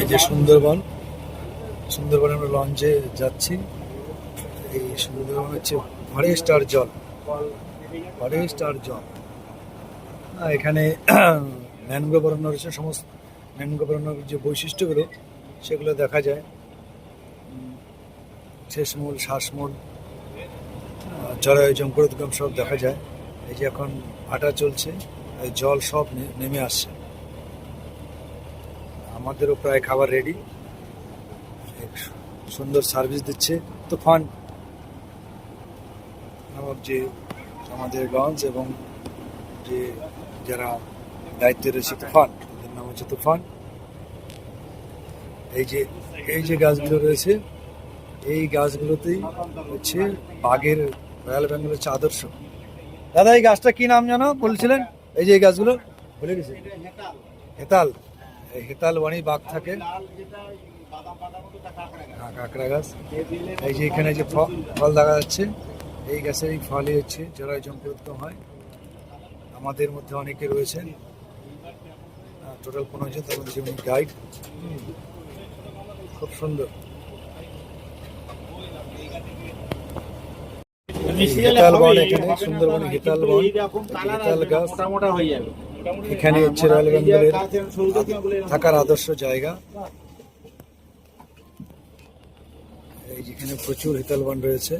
এই যে সুন্দরবন, সুন্দরবনে আমরা লঞ্চে যাচ্ছি। এই সুন্দরবন হচ্ছে ফরেস্ট আর জল, ফরেস্ট আর জল। এখানে ম্যানগ্রোভ অরণ্য রয়েছে, সমস্ত ম্যানগ্রোভ অরণ্যের যে বৈশিষ্ট্যগুলো সেগুলো দেখা যায়। শেষমূল, শ্বাসমূল, জরায়ু, জঙ্কুরোদ্গম সব দেখা যায়। এই যে এখন ভাটা চলছে, এই জল সব নেমে আসছে। আমাদেরও প্রায় খাবার রেডি, সুন্দর সার্ভিস দিচ্ছে তুফান নামক যে আমাদের লঞ্চ, এবং যে যারা দায়িত্বে রয়েছে তুফান, তাদের নাম হচ্ছে তুফান। এই যে গাছগুলো রয়েছে, এই গাছগুলোতেই হচ্ছে বাঘের, রয়্যাল বেঙ্গল হচ্ছে আদর্শ। দাদা এই গাছটা কি নাম জানো বলছিলেন? এই যে এই গাছগুলো বলে গেছে, হেতাল। এই হেতাল বনেই বাঘ থাকে। কাঁকড়া গাছ। এই যে এখানে যে ফল দেখা যাচ্ছে, এই গাছের এই ফলই হচ্ছে জরায়ু জঙ্কুরোদ্গম হয়। আমাদের মধ্যে অনেকে রয়েছেন, টোটাল 15 জন, তার মধ্যে যেমন গাইড। খুব সুন্দর। হেতাল বন, এখানে সুন্দরবনে হেতাল বন, হেতাল গাছ। এখানে হচ্ছে রয়্যাল বেঙ্গলের থাকার আদর্শ জায়গা। এই যেখানে প্রচুর হেতাল বন রয়েছে।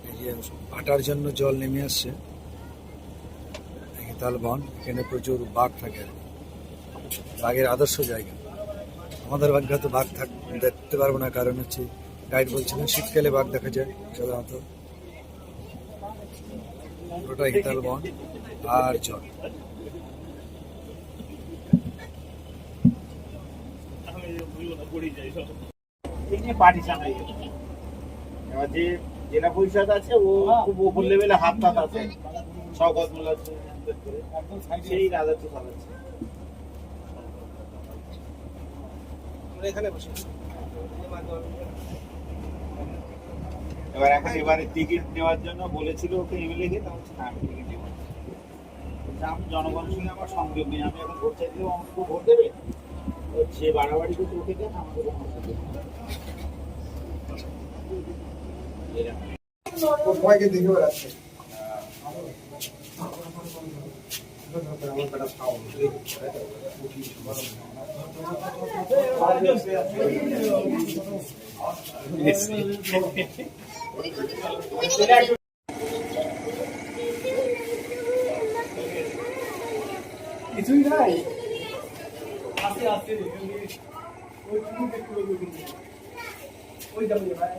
এই যে ভাটার জন্য জল নেমে আসছে, হেতাল বন। এখানে প্রচুর বাঘ থাকে, বাঘের আদর্শ জায়গা। আমাদের ভাগ্যে হয়তো বাঘ দেখতে পারবো না, কারণ হচ্ছে গাইড বলছিলেন শীতকালে বাঘ দেখা যায় সাধারণত। পুরোটা হেতাল বন আর জল। যে জেলা পরিষদ আছে, ও খুব ওপর লেভেলে হাত টাত আছে, স্বগত সেই রাজত্ব চালাচ্ছে। এবারে টিকিট নেওয়ার জন্য বলেছিল ওকে এমএলএ কে, আমি টিকিট নেব। আমি জনগণের সঙ্গে আমার সংযোগ নেই, আমি এখন ভোট চাইলেও আমাকে ভোট দেবে, সে বাড়াবাড়ি করতে ওকে দেন, আমাকে সবাইকে দেখে বেড়াচ্ছে। কিছুই নাই, আস্তে আস্তে ওই যাবে ভাই।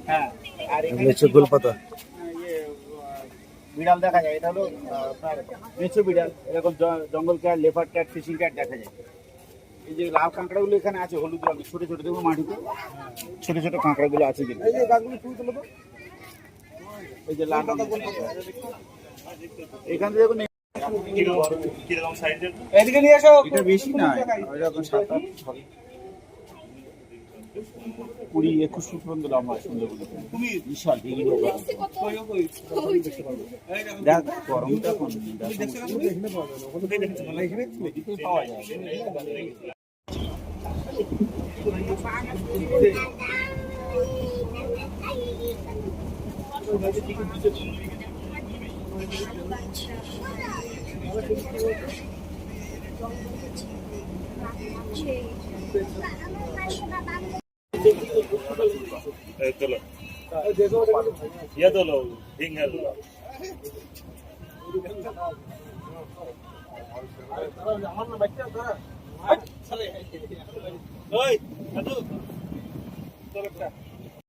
হ্যাঁ, আর এখানে গোলপাতা বিড়াল দেখা যায়। এটা হলো আপনার মেচো বিড়াল। এরকম jungle cat, leopard cat, fishing cat দেখা যায়। এই যে লাল কাঁকড়াগুলো এখানে আছে, হলুদ রঙের ছোট ছোট, দেখবো মাটিতে ছোট ছোট কাঁকড়াগুলো আছে। এই যে গাছগুলো তুই তুলো তো, এই যে লাল এখান থেকে দেখুন, এদিকে নিয়ে আসো। এটা বেশি না, এরকম 7-8 20-21 ফুট পর্যন্ত লম্বা সুন্দরবন। বিশাল এগুলো দেখ, গরমটা কম পাওয়া যায়। चलो ये तो लो हिंगल ओए